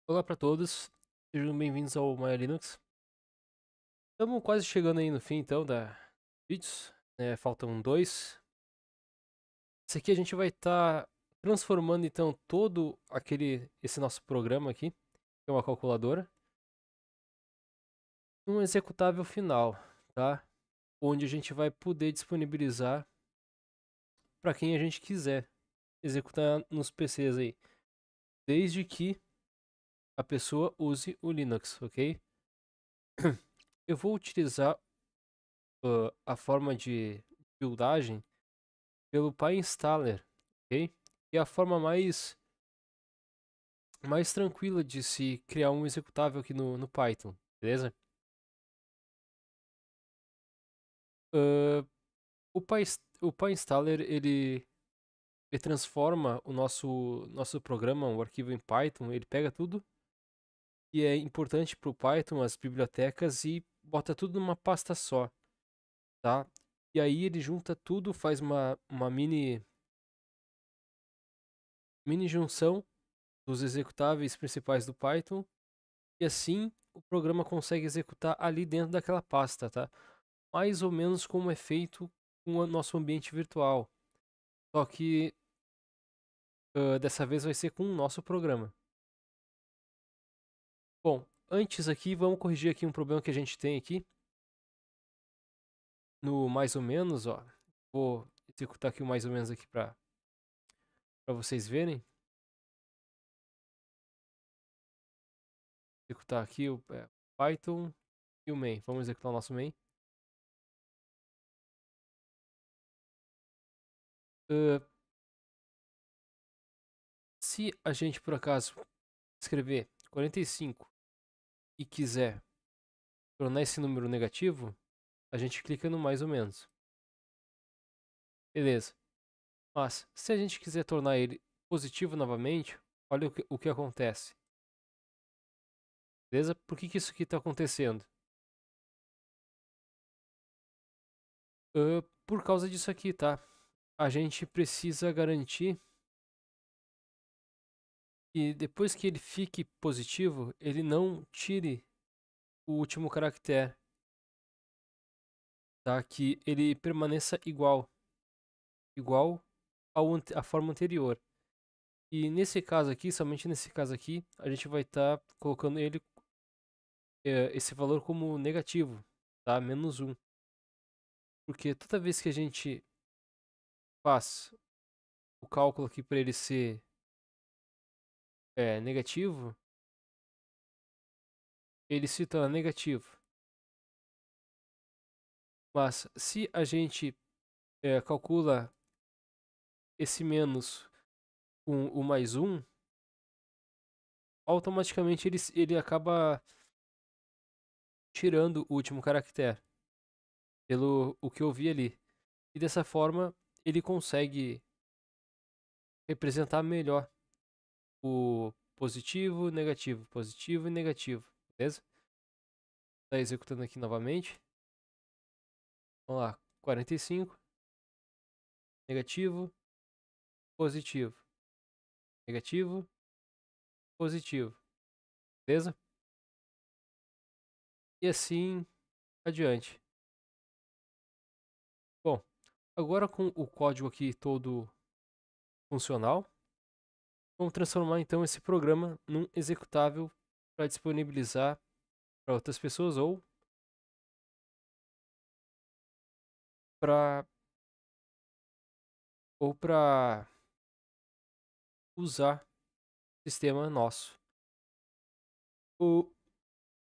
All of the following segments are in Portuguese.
Olá para todos, sejam bem-vindos ao Maya Linux. Estamos quase chegando aí no fim então da vídeos, né? Faltam dois. Esse aqui a gente vai estar transformando então todo esse nosso programa aqui, que é uma calculadora, num executável final, tá? Onde a gente vai poder disponibilizar para quem a gente quiser executar nos PCs aí, desde que a pessoa use o Linux, ok? Eu vou utilizar a forma de buildagem pelo PyInstaller, ok? Que é a forma mais tranquila de se criar um executável aqui no Python, beleza? Ah, o PyInstaller ele transforma o nosso programa, o arquivo em Python, ele pega tudo que é importante para o Python, as bibliotecas e bota tudo numa pasta só, tá? E aí ele junta tudo, faz uma mini junção dos executáveis principais do Python. E assim o programa consegue executar ali dentro daquela pasta, tá? Mais ou menos como é feito com o nosso ambiente virtual. Só que dessa vez vai ser com o nosso programa. Bom, antes aqui, vamos corrigir aqui um problema que a gente tem aqui. No mais ou menos, ó. Vou executar aqui o mais ou menos aqui para vocês verem. Executar aqui o Python e o main. Vamos executar o nosso main. Uh, Se a gente por acaso escrever 45 e quiser tornar esse número negativo, a gente clica no mais ou menos. Beleza. Mas se a gente quiser tornar ele positivo novamente, olha o que acontece. Beleza? Por que isso aqui está acontecendo? Por causa disso aqui, tá? A gente precisa garantir que depois que ele fique positivo, ele não tire o último caractere, tá? Que ele permaneça igual à forma anterior. E nesse caso aqui, somente nesse caso aqui, a gente vai estar colocando esse valor como negativo, tá? -1. Porque toda vez que a gente faz o cálculo aqui para ele ser negativo, ele se torna negativo. Mas se a gente calcula esse menos com o mais 1, automaticamente ele acaba tirando o último caractere, pelo o que eu vi ali. E dessa forma ele consegue representar melhor o positivo e negativo, beleza? Tá executando aqui novamente. Vamos lá, 45, negativo, positivo, negativo, positivo, beleza? E assim adiante. Bom, agora com o código aqui todo funcional, vamos transformar então esse programa num executável para disponibilizar para outras pessoas para para usar o sistema nosso. O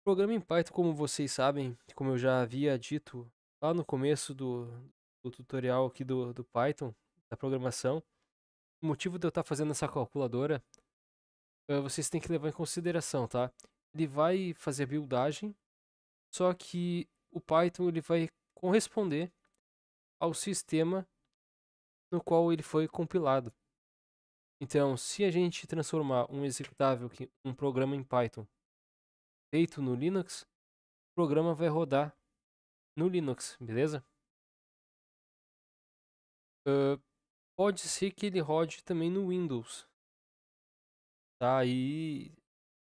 programa em Python, como vocês sabem, como eu já havia dito lá no começo do tutorial aqui do Python, da programação, o motivo de eu estar fazendo essa calculadora, vocês têm que levar em consideração, tá? Ele vai fazer a buildagem, só que o Python ele vai corresponder ao sistema no qual ele foi compilado. Então, se a gente transformar um executável, um programa em Python feito no Linux, o programa vai rodar no Linux, beleza? Uh, Pode ser que ele rode também no Windows, tá?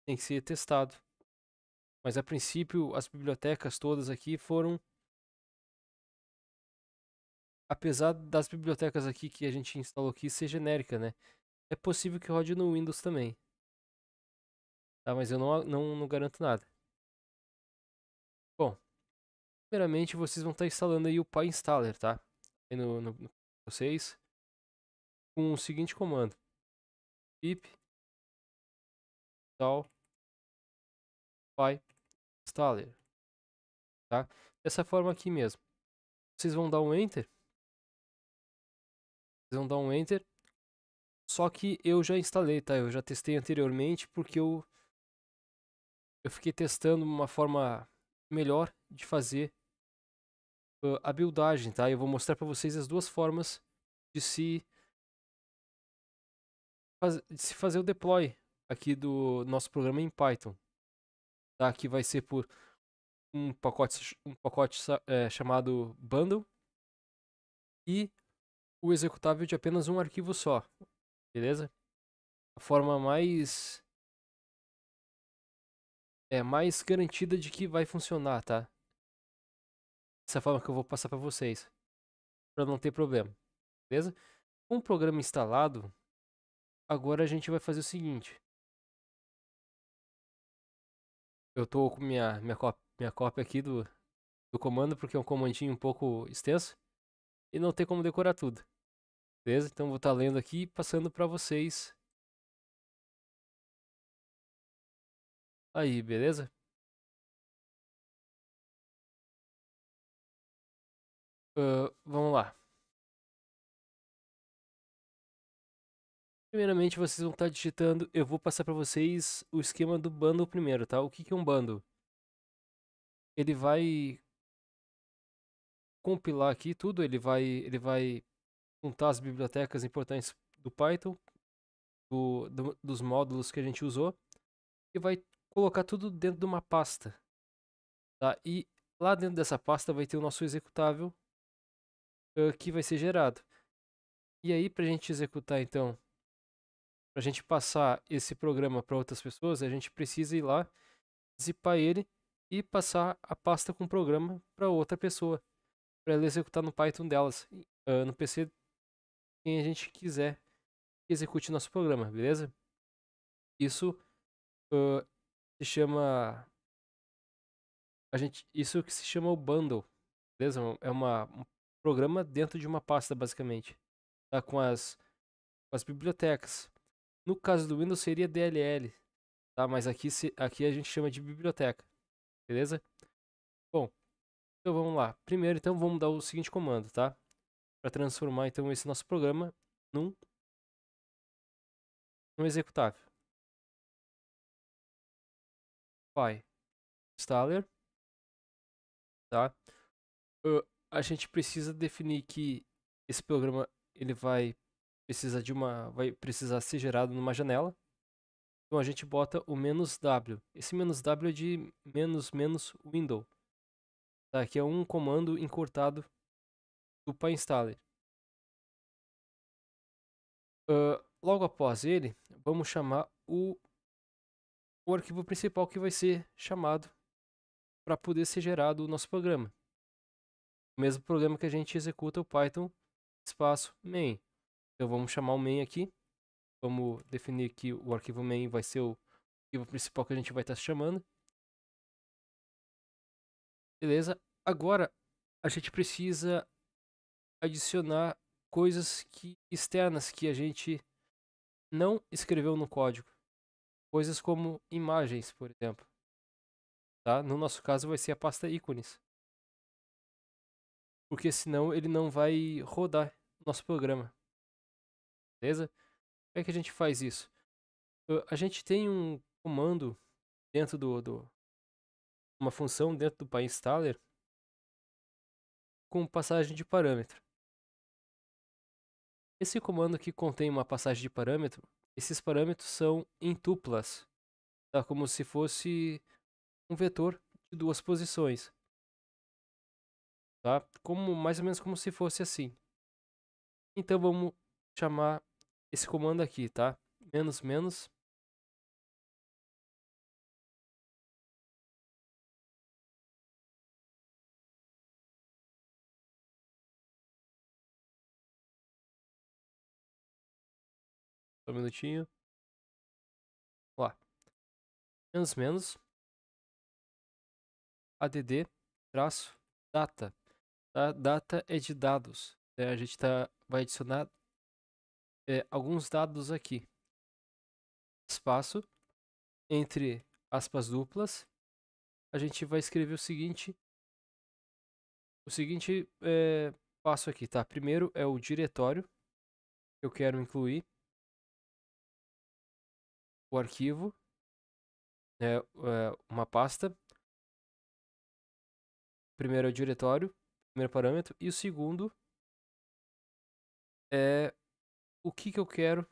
tem que ser testado. Mas a princípio, as bibliotecas todas aqui foram. Apesar das bibliotecas aqui que a gente instalou aqui ser genérica, né? É possível que rode no Windows também, tá? Mas eu não garanto nada. Bom, primeiramente vocês vão estar instalando aí o PyInstaller, tá? Aí no vocês, com o seguinte comando: pip install PyInstaller, tá? Dessa forma aqui mesmo. Vocês vão dar um Enter. Vocês vão dar um Enter. Só que eu já instalei, tá? Eu já testei anteriormente porque eu fiquei testando uma forma melhor de fazer a buildagem, tá? Eu vou mostrar para vocês as duas formas de de se fazer o deploy aqui do nosso programa em Python, tá? Que vai ser por um pacote chamado bundle e o executável de apenas um arquivo só, beleza? A forma mais garantida de que vai funcionar, tá? Essa forma que eu vou passar para vocês, para não ter problema, beleza? Com o programa instalado, agora a gente vai fazer o seguinte. Eu tô com minha cópia aqui do comando, porque é um comandinho um pouco extenso e não tem como decorar tudo, beleza? Então vou estar lendo aqui e passando para vocês aí, beleza? Vamos lá. Primeiramente vocês vão estar digitando, eu vou passar para vocês o esquema do bundle primeiro, tá? O que é um bundle? Ele vai compilar aqui tudo, ele vai juntar as bibliotecas importantes do Python, dos módulos que a gente usou, e vai colocar tudo dentro de uma pasta, tá? E lá dentro dessa pasta vai ter o nosso executável que vai ser gerado. E aí, para a gente executar, então, para a gente passar esse programa para outras pessoas, a gente precisa ir lá, zipar ele e passar a pasta com o programa para outra pessoa, para ela executar no Python delas, no PC quem a gente quiser que execute nosso programa, beleza? Isso ah, se chama isso que se chama o bundle, beleza? É um programa dentro de uma pasta basicamente, tá? Com as bibliotecas. No caso do Windows seria DLL, tá? Mas aqui a gente chama de biblioteca, beleza? Bom, então vamos lá. Primeiro, então, vamos dar o seguinte comando, tá? Para transformar, então, esse nosso programa num, num executável. PyInstaller, tá? A gente precisa definir que esse programa ele vai precisar ser gerado numa janela. Então a gente bota o "-w". Esse "-w" é de menos window, tá? Que é um comando encurtado do PyInstaller. Logo após ele, vamos chamar o arquivo principal que vai ser chamado para poder ser gerado o nosso programa. O mesmo programa que a gente executa o Python espaço main. Então vamos chamar o main aqui. Vamos definir que o arquivo main vai ser o arquivo principal que a gente vai estar chamando. Beleza? Agora a gente precisa adicionar coisas externas que a gente não escreveu no código. Coisas como imagens, por exemplo. Tá? No nosso caso vai ser a pasta ícones. Porque senão ele não vai rodar nosso programa. Beleza? Como é que a gente faz isso? A gente tem um comando dentro uma função dentro do PyInstaller com passagem de parâmetro. Esse comando que contém uma passagem de parâmetro, esses parâmetros são em tuplas, tá? Como se fosse um vetor de duas posições, tá? Mais ou menos como se fosse assim. Então vamos chamar esse comando aqui, tá? Menos menos Só um minutinho. Lá. Menos, add, traço, data. Tá? Data é de dados. A gente vai adicionar alguns dados aqui. Espaço, entre aspas duplas, a gente vai escrever o seguinte passo aqui, tá? Primeiro é o diretório que eu quero incluir, o arquivo, uma pasta. Primeiro é o diretório, primeiro parâmetro, e o segundo é o que eu quero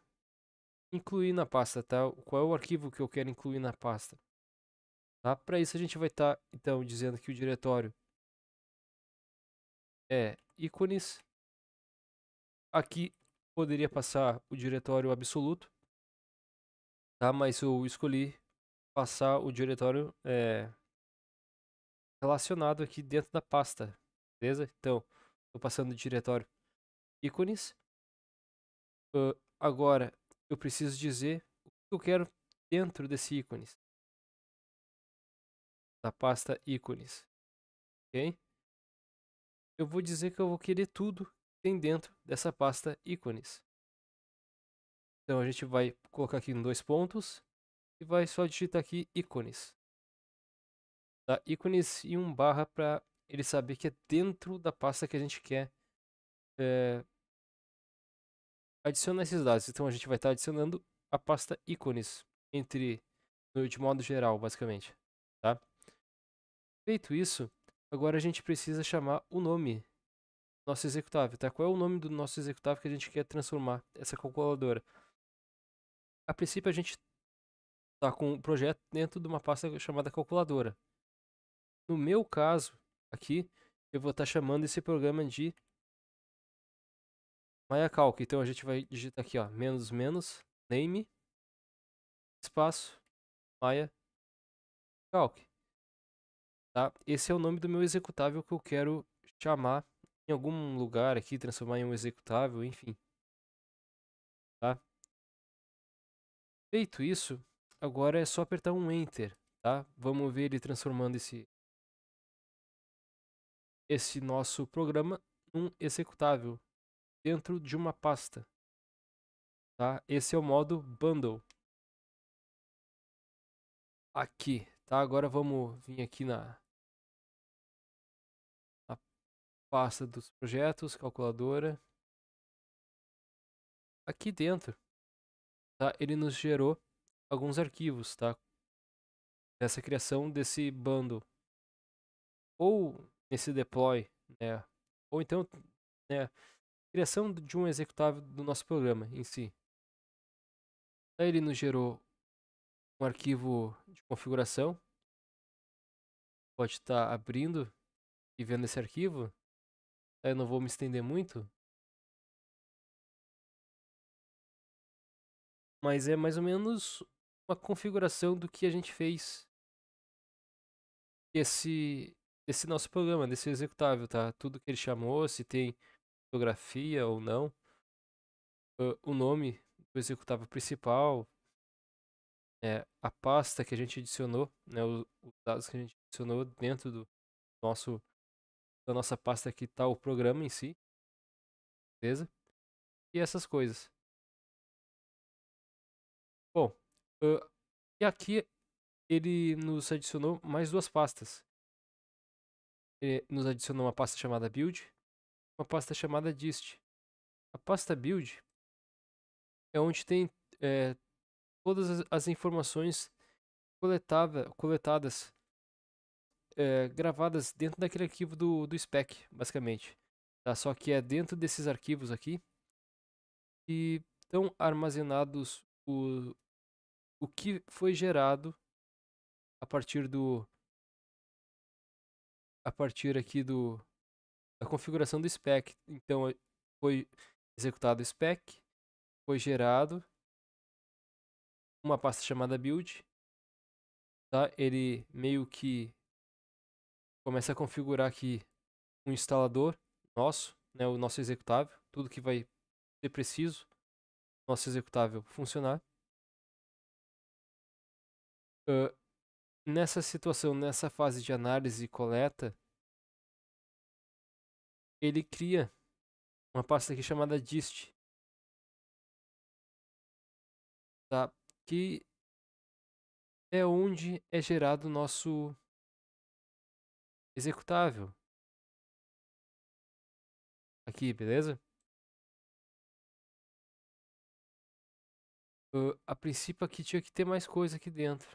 incluir na pasta, tá? Qual é o arquivo que eu quero incluir na pasta, tá? Para isso a gente vai estar, então, dizendo que o diretório é ícones. Aqui poderia passar o diretório absoluto, tá? Mas eu escolhi passar o diretório relacionado aqui dentro da pasta, beleza? Então, estou passando o diretório ícones. Agora, eu preciso dizer o que eu quero dentro desse ícones, da pasta ícones, ok? Eu vou dizer que eu vou querer tudo que tem dentro dessa pasta ícones. Então, a gente vai colocar aqui em 2 pontos e vai só digitar aqui ícones. Tá? Ícones e um barra para ele saber que é dentro da pasta que a gente quer adicionar esses dados. Então, a gente vai estar adicionando a pasta ícones de modo geral, basicamente, tá? Feito isso, agora a gente precisa chamar o nome do nosso executável, tá? Qual é o nome do nosso executável que a gente quer transformar essa calculadora? A princípio, a gente tá com um projeto dentro de uma pasta chamada calculadora. No meu caso, aqui, eu vou estar chamando esse programa de MaiaCalc. Então, a gente vai digitar aqui, ó, name, espaço, MaiaCalc. Tá? Esse é o nome do meu executável que eu quero chamar em algum lugar aqui, transformar em um executável, enfim. Tá? Feito isso, agora é só apertar um Enter, tá? Vamos ver ele transformando esse nosso programa num executável dentro de uma pasta, tá? Esse é o modo Bundle. Aqui, tá? Agora vamos vir aqui na pasta dos projetos, calculadora. Aqui dentro, tá? Ele nos gerou alguns arquivos, tá? Dessa criação desse bundle. Ou nesse deploy, né? Ou então, né? Criação de um executável do nosso programa em si. Aí ele nos gerou um arquivo de configuração. Pode estar abrindo e vendo esse arquivo. Aí eu não vou me estender muito. Mas é mais ou menos uma configuração do que a gente fez esse nosso programa, desse executável, tá? Tudo que ele chamou, se tem fotografia ou não, o nome do executável principal, a pasta que a gente adicionou, né? Os dados que a gente adicionou dentro nosso, da nossa pasta que está o programa em si, beleza? E essas coisas. Bom, e aqui ele nos adicionou mais 2 pastas. Ele nos adicionou uma pasta chamada build, uma pasta chamada dist. A pasta build é onde tem todas as informações coletadas, gravadas dentro daquele arquivo do spec, basicamente. Tá? Só que é dentro desses arquivos aqui que estão armazenados o que foi gerado a partir aqui da configuração do spec. Então foi executado o spec, foi gerado uma pasta chamada build, tá? Ele meio que começa a configurar aqui um instalador nosso, né, o nosso executável, tudo que vai ser preciso nosso executável funcionar. Ah, nessa situação, nessa fase de análise e coleta, ele cria uma pasta aqui chamada dist, tá? Que é onde é gerado o nosso executável. Aqui, beleza? A princípio aqui tinha que ter mais coisa aqui dentro.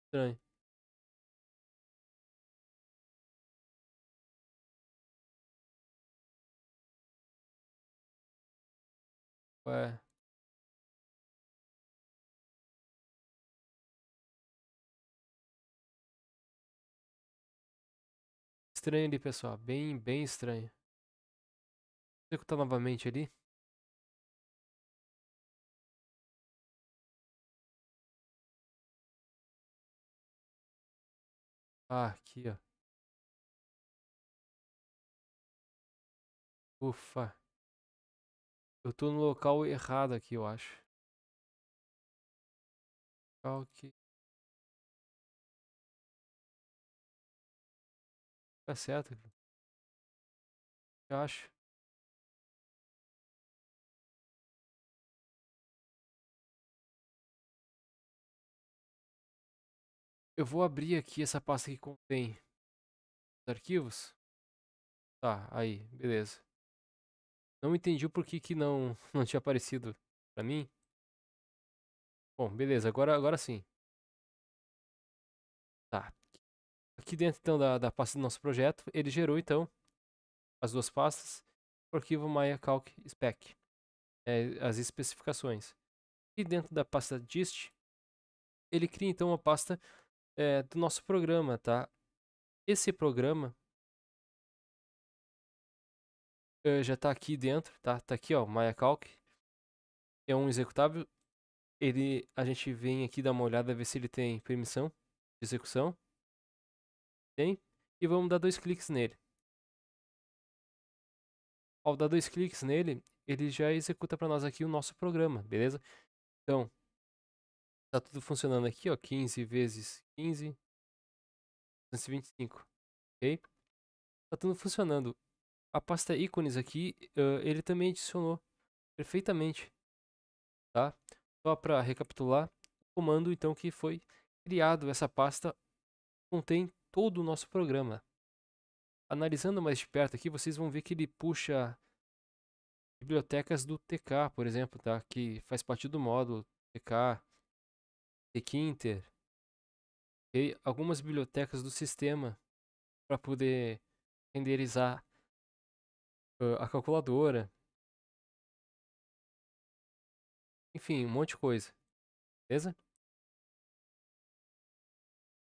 Estranho. Ué, estranho ali, pessoal. Bem estranho. Vou executar novamente ali. Ah, aqui, ó. Ufa. Eu tô no local errado aqui, eu acho. Calque. Tá certo, eu acho. Eu vou abrir aqui essa pasta que contém os arquivos. Tá, aí, beleza. Não entendi o porquê que não, não tinha aparecido pra mim. Bom, beleza, agora sim. Tá. Aqui dentro então da pasta do nosso projeto, ele gerou então as duas pastas, o arquivo Maya Calc Spec, as especificações. E dentro da pasta dist, ele cria então uma pasta do nosso programa, tá? Esse programa já está aqui dentro, tá? Tá aqui, ó, Maya Calc. É um executável. A gente vem aqui dar uma olhada, ver se ele tem permissão de execução. Tem. E vamos dar dois cliques nele. Ao dar dois cliques nele, ele já executa para nós aqui o nosso programa, beleza? Então, tá tudo funcionando aqui, ó, 15 vezes 15, 225, ok? Tá tudo funcionando. A pasta ícones aqui, ele também adicionou perfeitamente, tá? Só para recapitular, o comando então que foi criado, essa pasta contém todo o nosso programa. Analisando mais de perto aqui, vocês vão ver que ele puxa bibliotecas do TK, por exemplo, tá? Que faz parte do módulo TK, tkinter, e algumas bibliotecas do sistema para poder renderizar a calculadora, enfim, um monte de coisa, beleza?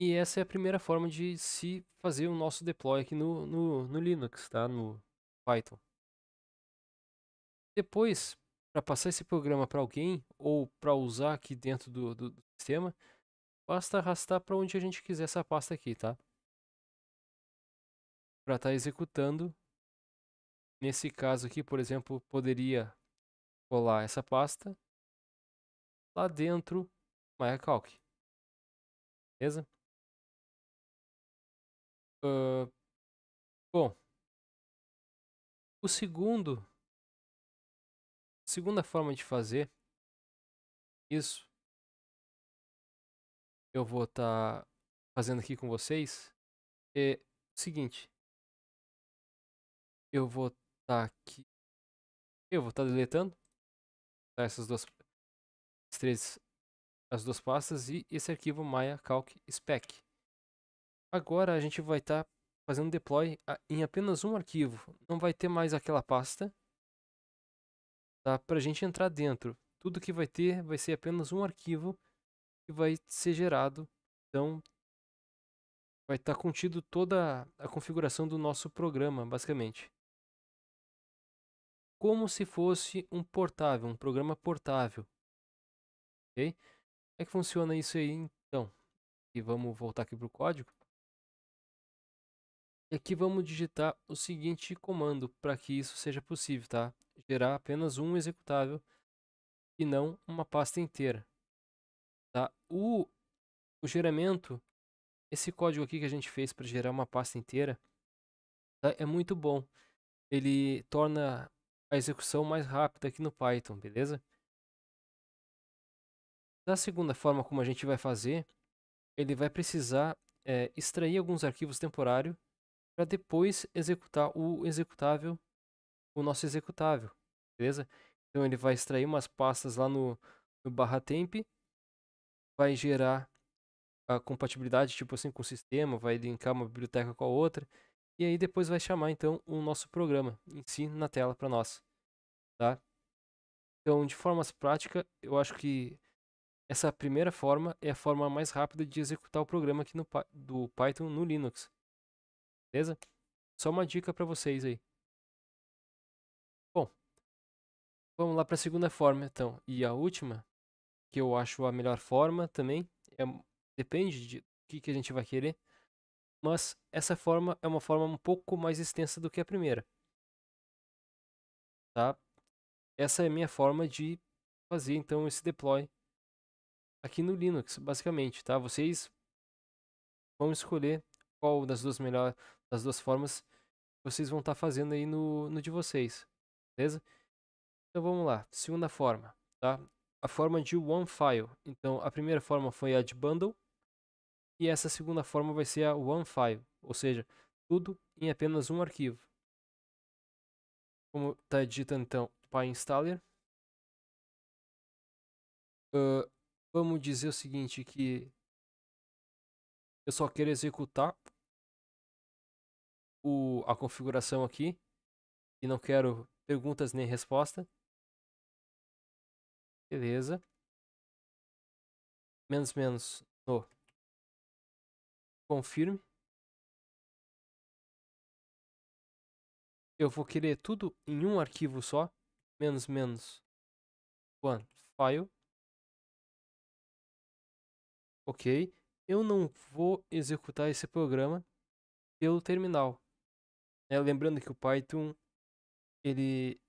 E essa é a primeira forma de se fazer o nosso deploy aqui no Linux, tá? No Python. Depois, para passar esse programa para alguém ou para usar aqui dentro do sistema, basta arrastar para onde a gente quiser essa pasta aqui, tá? Para estar executando. Nesse caso aqui, por exemplo, poderia colar essa pasta lá dentro do MaiaCalc, beleza? Ah, bom, o segunda forma de fazer isso, eu vou estar fazendo aqui com vocês, é o seguinte, eu vou estar aqui, eu vou estar deletando, tá, as três, as duas pastas e esse arquivo MaiaCalc spec. Agora a gente vai estar fazendo deploy em apenas um arquivo, não vai ter mais aquela pasta, tá? Para a gente entrar dentro. Tudo que vai ter vai ser apenas um arquivo que vai ser gerado. Então, vai estar contido toda a configuração do nosso programa, basicamente. Como se fosse um portável, um programa portável. Ok? Como é que funciona isso aí, então? E vamos voltar aqui para o código. E aqui vamos digitar o seguinte comando para que isso seja possível, tá? gerar apenas um executável e não uma pasta inteira, tá? O geramento, esse código aqui que a gente fez para gerar uma pasta inteira, tá? É muito bom. Ele torna a execução mais rápida aqui no Python, beleza? Da segunda forma como a gente vai fazer, ele vai precisar extrair alguns arquivos temporários para depois executar o nosso executável, beleza? Então ele vai extrair umas pastas lá no barra temp, vai gerar a compatibilidade, tipo assim, com o sistema, vai linkar uma biblioteca com a outra, e aí depois vai chamar então o nosso programa em si na tela para nós, tá? Então, de forma prática, eu acho que essa primeira forma é a forma mais rápida de executar o programa aqui do Python no Linux, beleza? Só uma dica para vocês aí. Bom, vamos lá para a segunda forma então. E a última, que eu acho a melhor forma também, é, depende de o que a gente vai querer, mas essa forma é uma forma um pouco mais extensa do que a primeira, tá? Essa é a minha forma de fazer então esse deploy aqui no Linux, basicamente, tá? Vocês vão escolher qual das duas formas vocês vão estar fazendo aí no de vocês, beleza? Então vamos lá, segunda forma, tá? A forma de one file. Então a primeira forma foi a de bundle e essa segunda forma vai ser a one file, ou seja, tudo em apenas um arquivo. Como está digitando então PyInstaller, vamos dizer o seguinte, que eu só quero executar a configuração aqui e não quero perguntas nem resposta. Beleza. Menos menos no confirme. Eu vou querer tudo em um arquivo só. Menos menos one file. Ok. Eu não vou executar esse programa pelo terminal. Lembrando que o Python ele,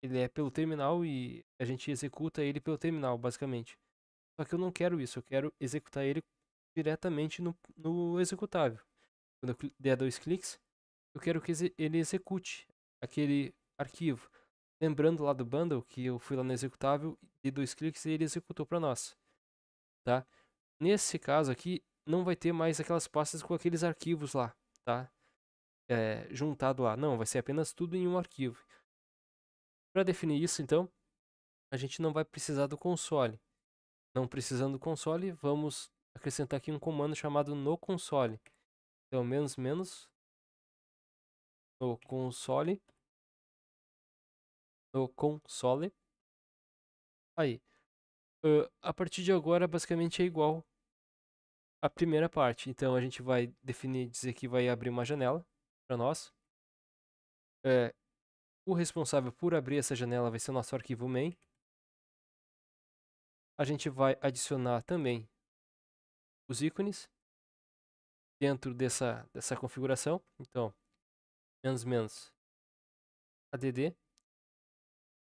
ele é pelo terminal e a gente executa ele pelo terminal, basicamente. Só que eu não quero isso. Eu quero executar ele diretamente no executável. Quando eu der dois cliques, eu quero que ele execute aquele arquivo. Lembrando lá do bundle que eu fui lá no executável, de dois cliques e ele executou para nós, tá? Nesse caso aqui, não vai ter mais aquelas pastas com aqueles arquivos lá, tá? Juntado lá. Não, vai ser apenas tudo em um arquivo. Para definir isso, então, a gente não vai precisar do console. Não precisando do console, vamos acrescentar aqui um comando chamado no console. Então, menos menos no console. No console. Aí. A partir de agora, basicamente é igual a primeira parte. Então a gente vai definir, dizer que vai abrir uma janela para nós. É, o responsável por abrir essa janela vai ser o nosso arquivo main. A gente vai adicionar também os ícones dentro dessa configuração. Então, menos menos add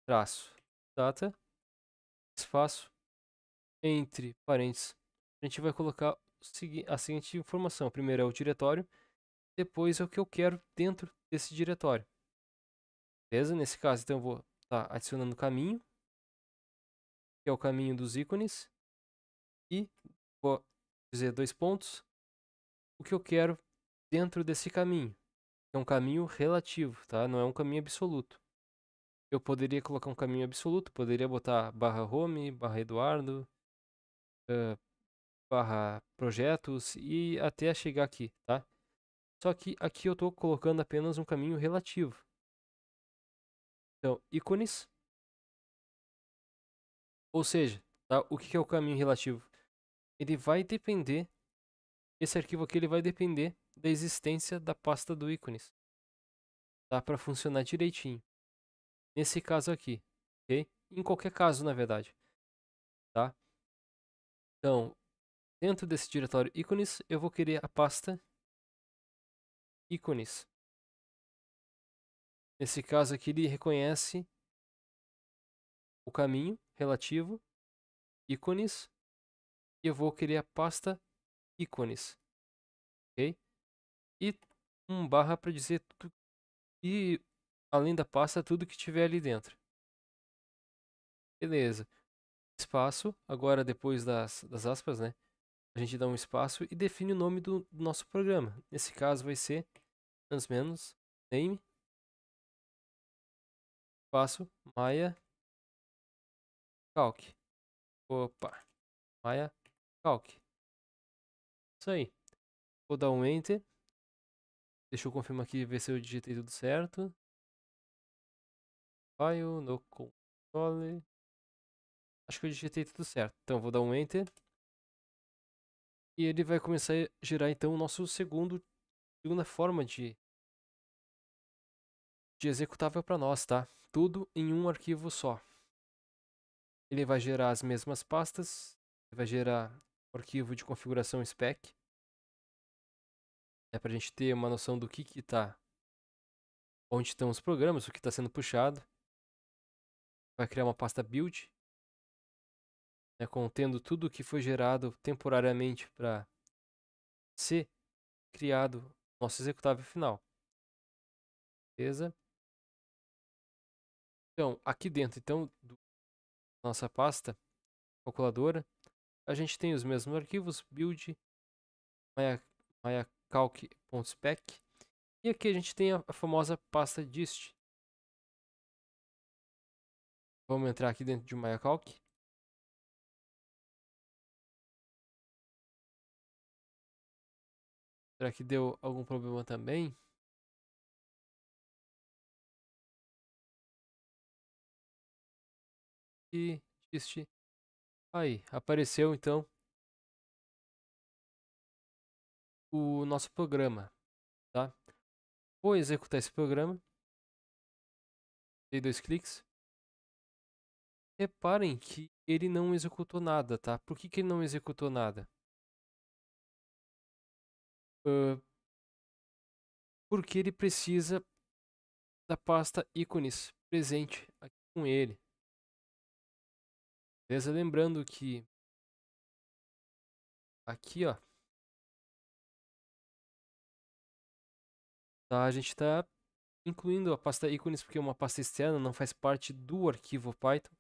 traço data espaço entre parênteses. A gente vai colocar a seguinte informação. Primeiro é o diretório, depois é o que eu quero dentro desse diretório. Beleza? Nesse caso, então eu vou estar adicionando o caminho, que é o caminho dos ícones, e vou dizer dois pontos, o que eu quero dentro desse caminho. É um caminho relativo, tá? Não é um caminho absoluto. Eu poderia colocar um caminho absoluto, poderia botar barra home, barra Eduardo, barra projetos e até chegar aqui, tá? Só que aqui eu estou colocando apenas um caminho relativo. Então, ícones, ou seja, tá? O que é o caminho relativo? Ele vai depender, esse arquivo aqui ele vai depender da existência da pasta do ícones, tá? Para funcionar direitinho. Nesse caso aqui, ok? Em qualquer caso, na verdade, tá? Então, dentro desse diretório ícones, eu vou querer a pasta ícones. Nesse caso aqui, ele reconhece o caminho relativo, ícones, e eu vou criar a pasta ícones, ok? E um barra para dizer tudo, e além da pasta, tudo que tiver ali dentro. Beleza. Espaço, agora depois das aspas, né? A gente dá um espaço e define o nome do nosso programa. Nesse caso vai ser menos name, espaço, Maya Calc. Opa, Maya Calc. Isso aí. Vou dar um Enter. Deixa eu confirmar aqui, ver se eu digitei tudo certo. File, no console. Acho que eu digitei tudo certo. Então vou dar um Enter. E ele vai começar a gerar então o nosso segunda forma de executável para nós, tá? Tudo em um arquivo só. Ele vai gerar as mesmas pastas. Ele vai gerar o arquivo de configuração spec. É para a gente ter uma noção do que tá, onde estão os programas, o que está sendo puxado. Vai criar uma pasta build, né, contendo tudo o que foi gerado temporariamente para ser criado nosso executável final. Beleza? Então, aqui dentro então, da nossa pasta calculadora, a gente tem os mesmos arquivos, build, mycalc.spec, e aqui a gente tem a famosa pasta dist. Vamos entrar aqui dentro de mycalc. Será que deu algum problema também? E dist. Aí, apareceu então o nosso programa, tá? Vou executar esse programa. Dei 2 cliques. Reparem que ele não executou nada, tá? Por que ele não executou nada? Uh, Porque ele precisa da pasta ícones presente aqui com ele. Beleza? Lembrando que aqui, ó, tá? A gente está incluindo a pasta ícones porque é uma pasta externa, não faz parte do arquivo Python.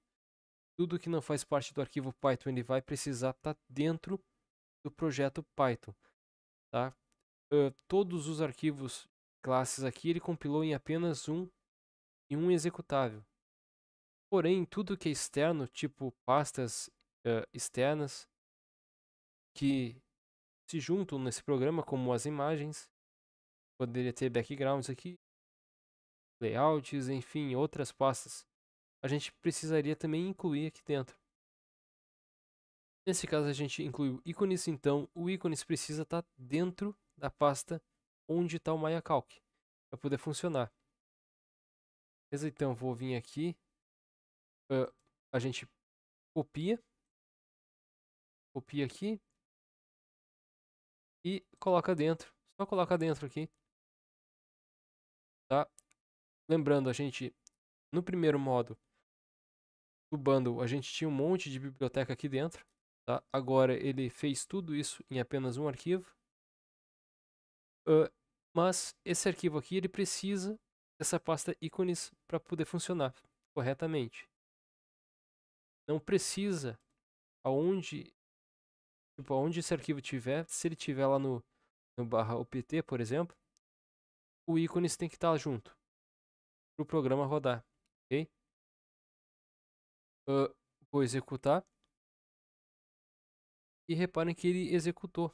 Tudo que não faz parte do arquivo Python ele vai precisar estar dentro do projeto Python, tá? Todos os arquivos classes aqui ele compilou em apenas em um executável. Porém, tudo que é externo, tipo pastas externas que se juntam nesse programa, como as imagens, poderia ter backgrounds aqui, layouts, enfim, outras pastas, a gente precisaria também incluir aqui dentro. Nesse caso, a gente inclui o ícones, então o ícones precisa estar dentro da pasta onde está o MayaCalc, para poder funcionar. Beleza? Então, vou vir aqui, a gente copia aqui e coloca dentro. Só coloca dentro aqui, tá? Lembrando, a gente, no primeiro modo do bundle, a gente tinha um monte de biblioteca aqui dentro, tá? Agora ele fez tudo isso em apenas um arquivo. Mas esse arquivo aqui, ele precisa dessa pasta ícones para poder funcionar corretamente. Não precisa aonde, tipo, aonde esse arquivo tiver, se ele tiver lá no barra opt, por exemplo, o ícones tem que estar junto para o programa rodar, ok? Vou executar e reparem que ele executou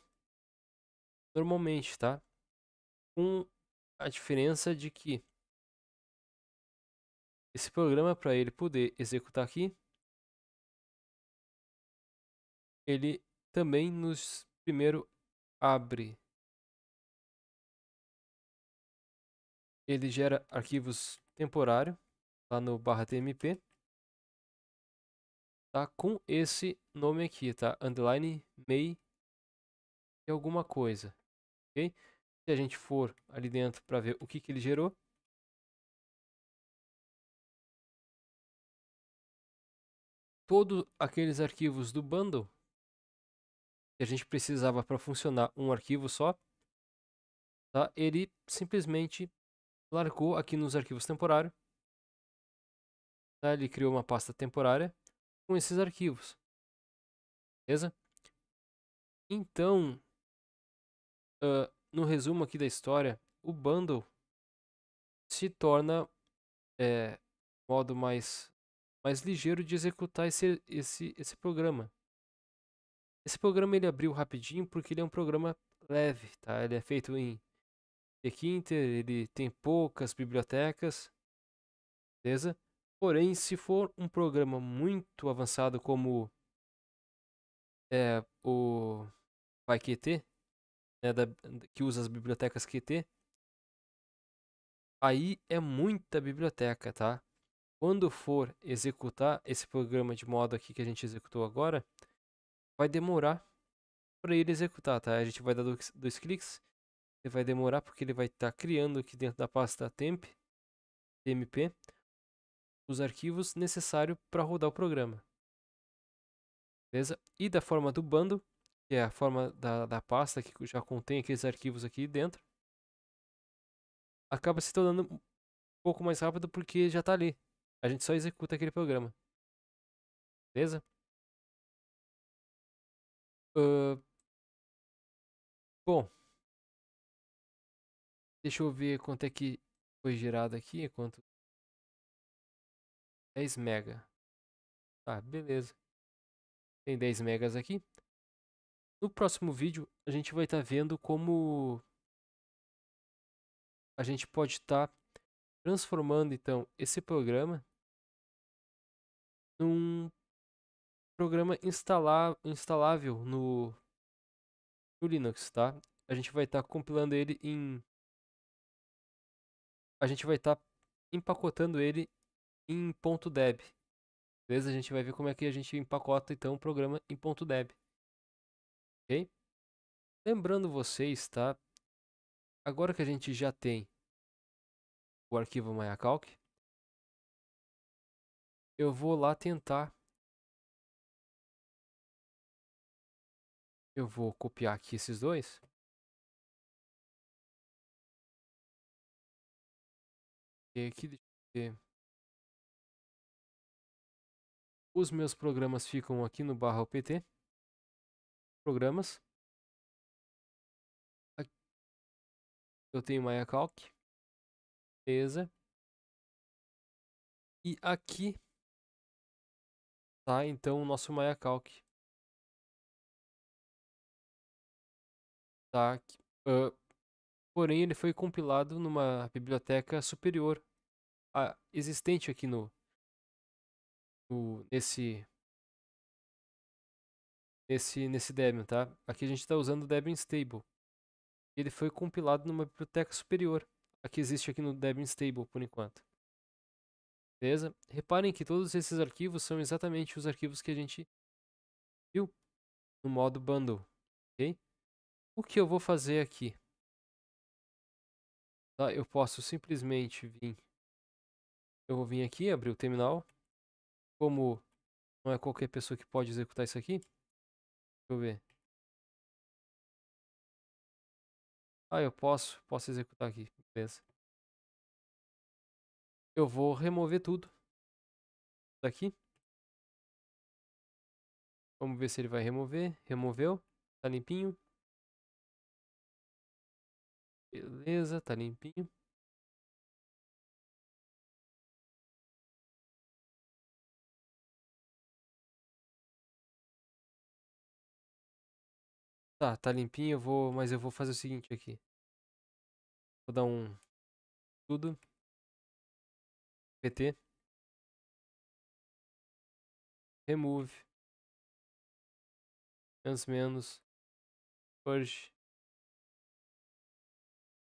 normalmente, tá? Com a diferença de que esse programa, para ele poder executar aqui, ele também nos primeiro abre, ele gera arquivos temporário lá no barra tmp, tá? Com esse nome aqui, tá? Underline may e alguma coisa, ok? Se a gente for ali dentro para ver o que ele gerou, todos aqueles arquivos do bundle que a gente precisava para funcionar um arquivo só, tá? Ele simplesmente largou aqui nos arquivos temporários, tá? Ele criou uma pasta temporária com esses arquivos, beleza? Então, no resumo aqui da história, o bundle se torna modo mais ligeiro de executar esse programa. Esse programa ele abriu rapidinho porque ele é um programa leve, tá? Ele é feito em Tkinter, ele tem poucas bibliotecas, beleza? Porém, se for um programa muito avançado como o PyQt, né, que usa as bibliotecas Qt, aí é muita biblioteca, tá? Quando for executar esse programa de modo aqui que a gente executou agora, vai demorar para ele executar, tá? A gente vai dar dois cliques, ele vai demorar porque ele vai estar criando aqui dentro da pasta temp, tmp, os arquivos necessários para rodar o programa, beleza? E da forma do bundle, que é a forma da pasta que já contém aqueles arquivos aqui dentro, acaba se tornando um pouco mais rápido porque já está ali. A gente só executa aquele programa, beleza? Uh, bom, deixa eu ver quanto é que foi gerado aqui. Quanto? 10 mega. Tá, beleza. Tem 10 megas aqui. No próximo vídeo, a gente vai estar vendo como a gente pode estar transformando, então, esse programa num programa instalável no Linux, tá? A gente vai estar compilando ele em... A gente vai estar empacotando ele em .deb, beleza? A gente vai ver como é que a gente empacota, então, o programa em .deb, ok? Lembrando vocês, tá? Agora que a gente já tem o arquivo MyAcalc, eu vou lá tentar. Eu vou copiar aqui esses dois. E aqui, deixa eu ver. Os meus programas ficam aqui no /opt. Programas. Aqui eu tenho MyAcalc. Beleza. E aqui tá então o nosso MyAcalc. Tá aqui. Porém, ele foi compilado numa biblioteca superior existente aqui nesse Debian, tá? Aqui a gente está usando o Debian Stable. Ele foi compilado numa biblioteca superior, a que existe aqui no Debian Stable por enquanto. Beleza? Reparem que todos esses arquivos são exatamente os arquivos que a gente viu no modo bundle, ok? O que eu vou fazer aqui? Tá? Eu posso simplesmente vir. Eu vou vir aqui, abrir o terminal. Como não é qualquer pessoa que pode executar isso aqui, deixa eu ver. Eu posso executar aqui, beleza. Eu vou remover tudo daqui. Vamos ver se ele vai remover. Removeu, tá limpinho. Beleza, tá limpinho. Tá limpinho, mas eu vou fazer o seguinte aqui. Vou dar um tudo, pt, remove, menos, purge,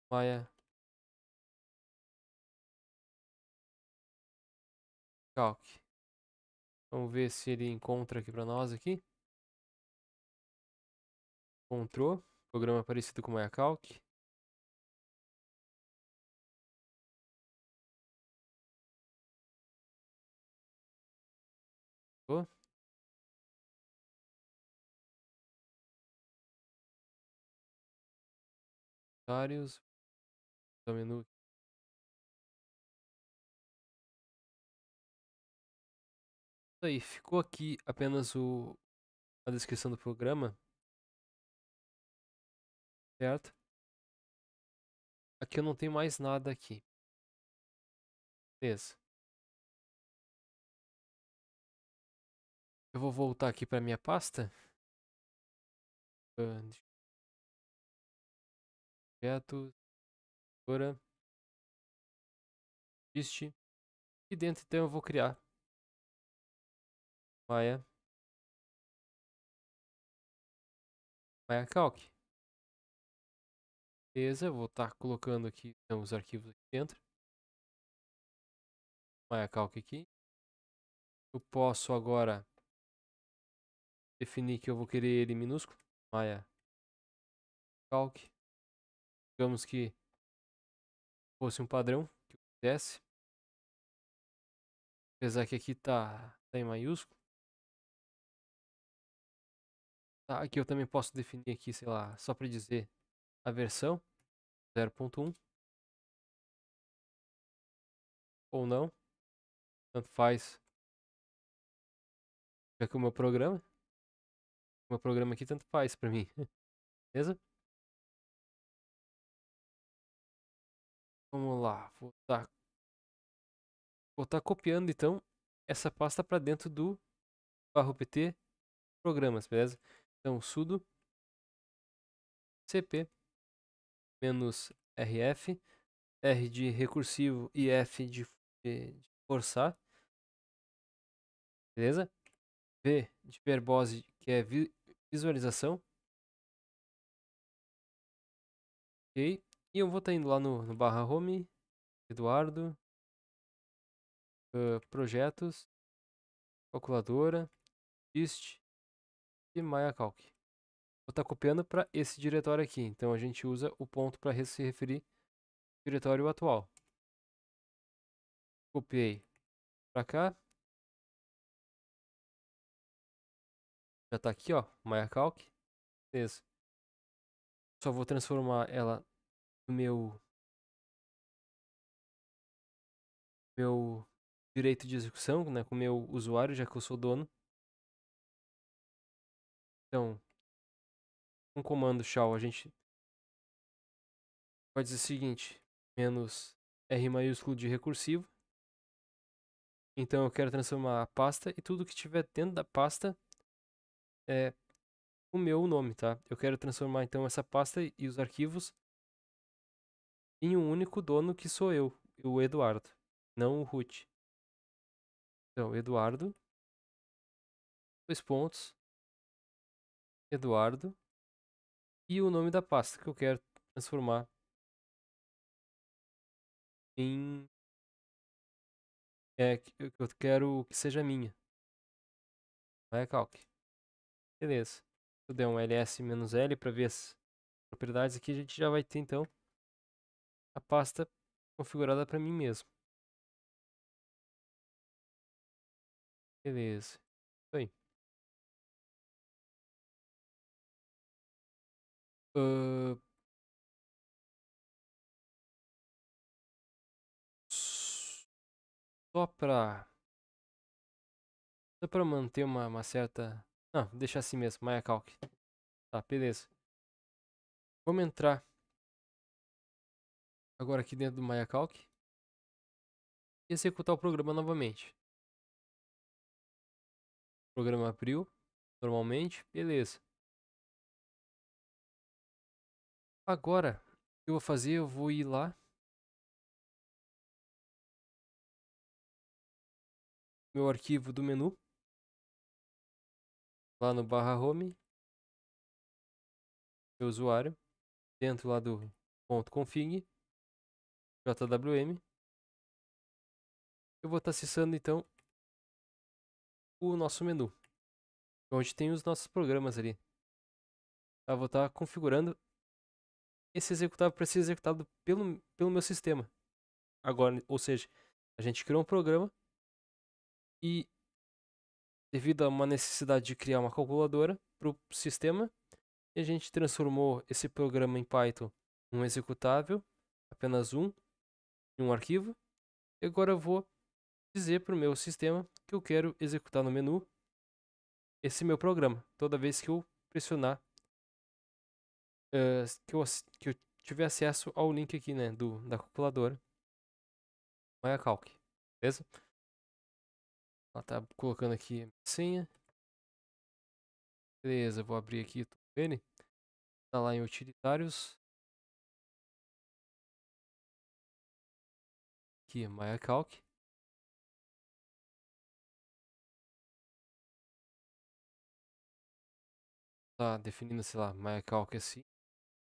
maya, calc. Vamos ver se ele encontra aqui pra nós aqui. Encontrou, programa parecido com o MyAcalc. comentários, do menu. Isso aí, ficou aqui apenas a descrição do programa, certo? Aqui eu não tenho mais nada aqui. Beleza. Eu vou voltar aqui para minha pasta. Projetos, agora, list. E dentro então eu vou criar Maya Calc. Beleza, eu vou estar colocando aqui então, os arquivos aqui dentro. Maya Calc aqui. Eu posso agora definir que eu vou querer ele minúsculo. Maya Calc. Digamos que fosse um padrão que eu quisesse. Apesar que aqui tá em maiúsculo. Tá, aqui eu também posso definir aqui, sei lá, só para dizer a versão 0.1 ou não. Tanto faz. Já que o meu programa aqui tanto faz para mim. Beleza? Vamos lá, vou estar copiando então essa pasta para dentro do /pt programas, beleza? Então sudo cp -rf, r de recursivo e f de forçar, beleza? V de verbose, que é visualização, ok? E eu vou estar indo lá no /home, Eduardo, projetos, calculadora, list e MayaCalc. Vou estar copiando para esse diretório aqui, então a gente usa o ponto para se referir ao diretório atual. Copiei para cá. Já tá aqui, ó, MayaCalc. Beleza. Só vou transformar ela no meu direito de execução, né, com o meu usuário, já que eu sou dono. Então, com o comando shell a gente vai dizer o seguinte, menos R maiúsculo de recursivo. Então eu quero transformar a pasta e tudo que estiver dentro da pasta é o meu nome, tá? Eu quero transformar então essa pasta e os arquivos em um único dono que sou eu, o Eduardo, não o root. Então, Eduardo, dois pontos, Eduardo, e o nome da pasta que eu quero transformar em. Que eu quero que seja minha. MayaCalc. Beleza. Se eu der um ls-l para ver as propriedades aqui, a gente já vai ter então a pasta configurada para mim mesmo. Beleza. Isso aí. Uh, só para manter uma certa. Não, deixa assim mesmo, MayaCalc. Tá, beleza. Vamos entrar agora aqui dentro do MayaCalc e executar o programa novamente. O programa abriu normalmente, beleza. Agora, o que eu vou fazer? Eu vou ir lá no meu arquivo do menu, lá no /home, meu usuário, dentro lá do .config, jwm. Eu vou estar acessando então o nosso menu, onde tem os nossos programas ali. Eu vou estar configurando esse executável para ser executado pelo meu sistema. Agora, ou seja, a gente criou um programa e, devido a uma necessidade de criar uma calculadora para o sistema, a gente transformou esse programa em Python um executável, apenas em um arquivo. E agora eu vou dizer para o meu sistema que eu quero executar no menu esse meu programa. Toda vez que eu pressionar, que eu tiver acesso ao link aqui, né, da calculadora MaiaCalc. Beleza? Ela tá colocando aqui a senha. Beleza, vou abrir aqui ele. Tá lá em utilitários. Aqui, MaiaCalc. Tá definindo, sei lá, MaiaCalc assim.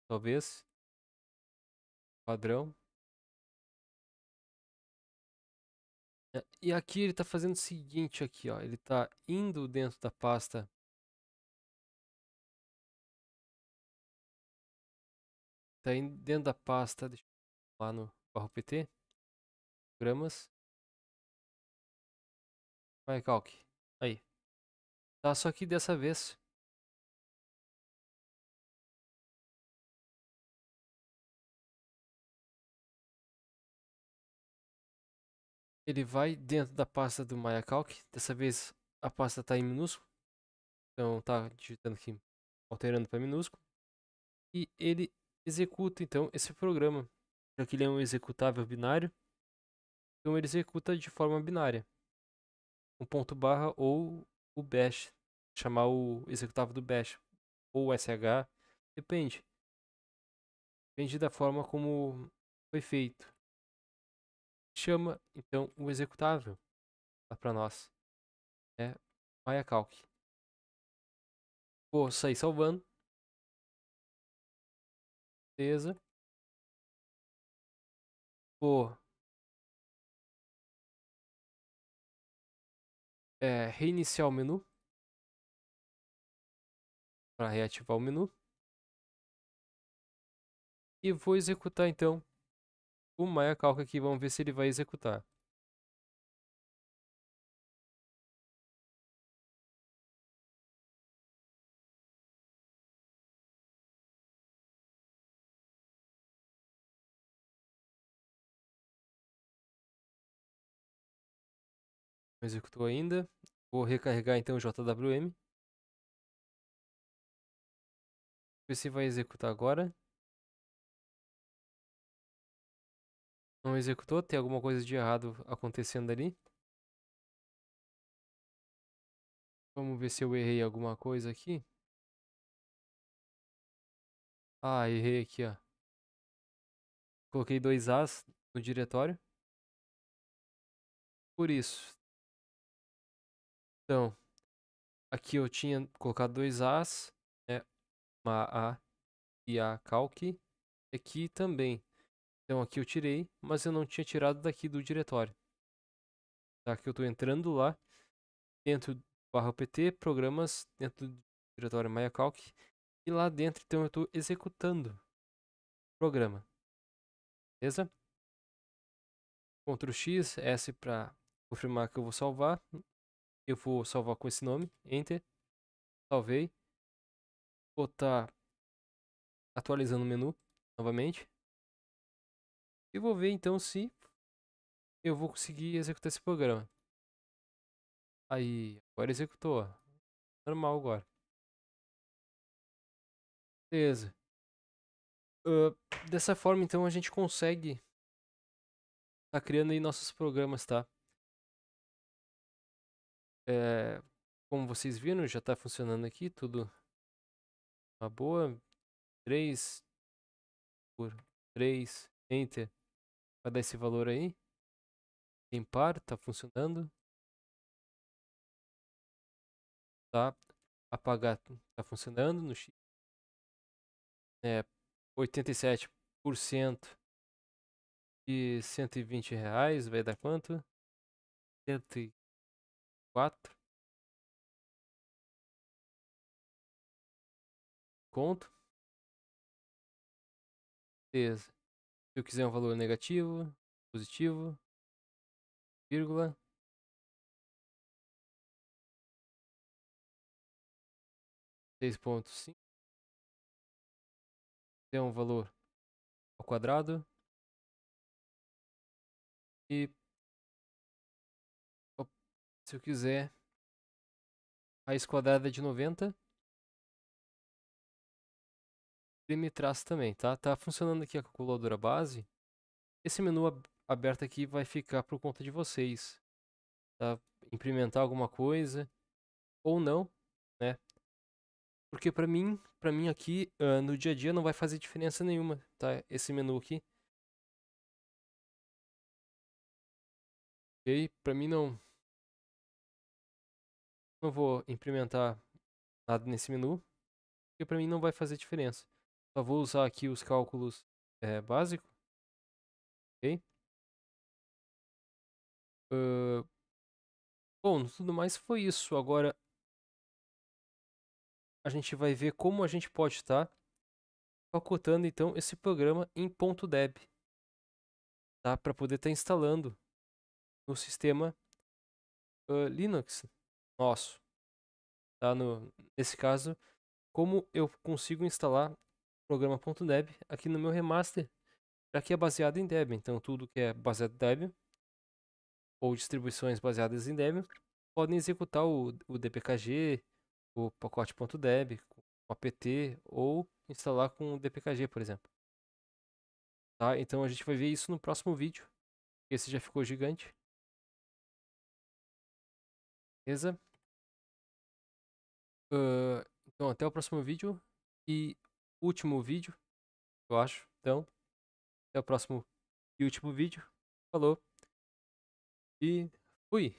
Talvez. Padrão. E aqui ele tá fazendo o seguinte aqui, ó. Ele tá indo dentro da pasta. Tá indo dentro da pasta. Deixa eu lá no barra PT. Programas. MaiaCalc. Aí. Tá, só que dessa vez ele vai dentro da pasta do MaiaCalc. Dessa vez a pasta tá em minúsculo. Então tá digitando aqui, alterando para minúsculo. E ele executa então esse programa. Já que ele é um executável binário, então ele executa de forma binária. Um ponto barra ou o bash. Chamar o executável do bash. Ou o sh. Depende. Depende da forma como foi feito. Chama então o executável lá para nós. É MaiaCalc. Vou sair salvando. Beleza. Vou reiniciar o menu. Para reativar o menu. E vou executar então o MaiaCalc aqui. Vamos ver se ele vai executar. Não executou ainda. Vou recarregar então o JWM. Ver se vai executar agora. Não executou, tem alguma coisa de errado acontecendo ali. Vamos ver se eu errei alguma coisa aqui. Ah, errei aqui, ó. Coloquei dois As no diretório. Por isso. Então, aqui eu tinha colocado dois As, né? Uma A e a calc. Aqui também. Então aqui eu tirei, mas eu não tinha tirado daqui do diretório. Tá? Que eu estou entrando lá, dentro do barra pt, programas, dentro do diretório MaiaCalc. E lá dentro, então, eu estou executando o programa. Beleza? Ctrl X, S para confirmar que eu vou salvar. Eu vou salvar com esse nome, Enter. Salvei. Vou estar atualizando o menu novamente. E vou ver então se eu vou conseguir executar esse programa. Aí, agora executou, ó. Normal agora. Beleza. Dessa forma, então, a gente consegue tá criando aí nossos programas, tá? Como vocês viram, já tá funcionando aqui, tudo uma boa. 3 por 3, Enter, vai dar esse valor aí. Tem par, tá funcionando. Tá? Apagar, tá funcionando no X. 87% de R$ 120, vai dar quanto? 104 conto. Beleza. Se eu quiser um valor negativo, positivo, vírgula, 6,5. Tem um valor quadrado. E se eu quiser raiz quadrada de 90, ele me traz também, tá? Tá funcionando aqui a calculadora base. Esse menu aberto aqui vai ficar por conta de vocês, tá? Implementar alguma coisa ou não, né? Porque para mim aqui, no dia a dia não vai fazer diferença nenhuma, tá? Esse menu aqui. Ok? Para mim não vou implementar nada nesse menu, porque para mim não vai fazer diferença. Só vou usar aqui os cálculos básicos, ok? Ah, bom, tudo mais foi isso. Agora a gente vai ver como a gente pode estar pacotando então esse programa em .deb, tá? Para poder estar instalando no sistema Linux nosso, tá? Nesse caso, como eu consigo instalar o programa .deb aqui no meu remaster, já que é baseado em Debian. Então tudo que é baseado em Debian ou distribuições baseadas em Debian podem executar o dpkg, o pacote.deb, o apt ou instalar com o dpkg, por exemplo. Tá? Então a gente vai ver isso no próximo vídeo. Esse já ficou gigante. Beleza? Então até o próximo vídeo. E último vídeo, eu acho. Então, até o próximo e último vídeo. Falou. E fui.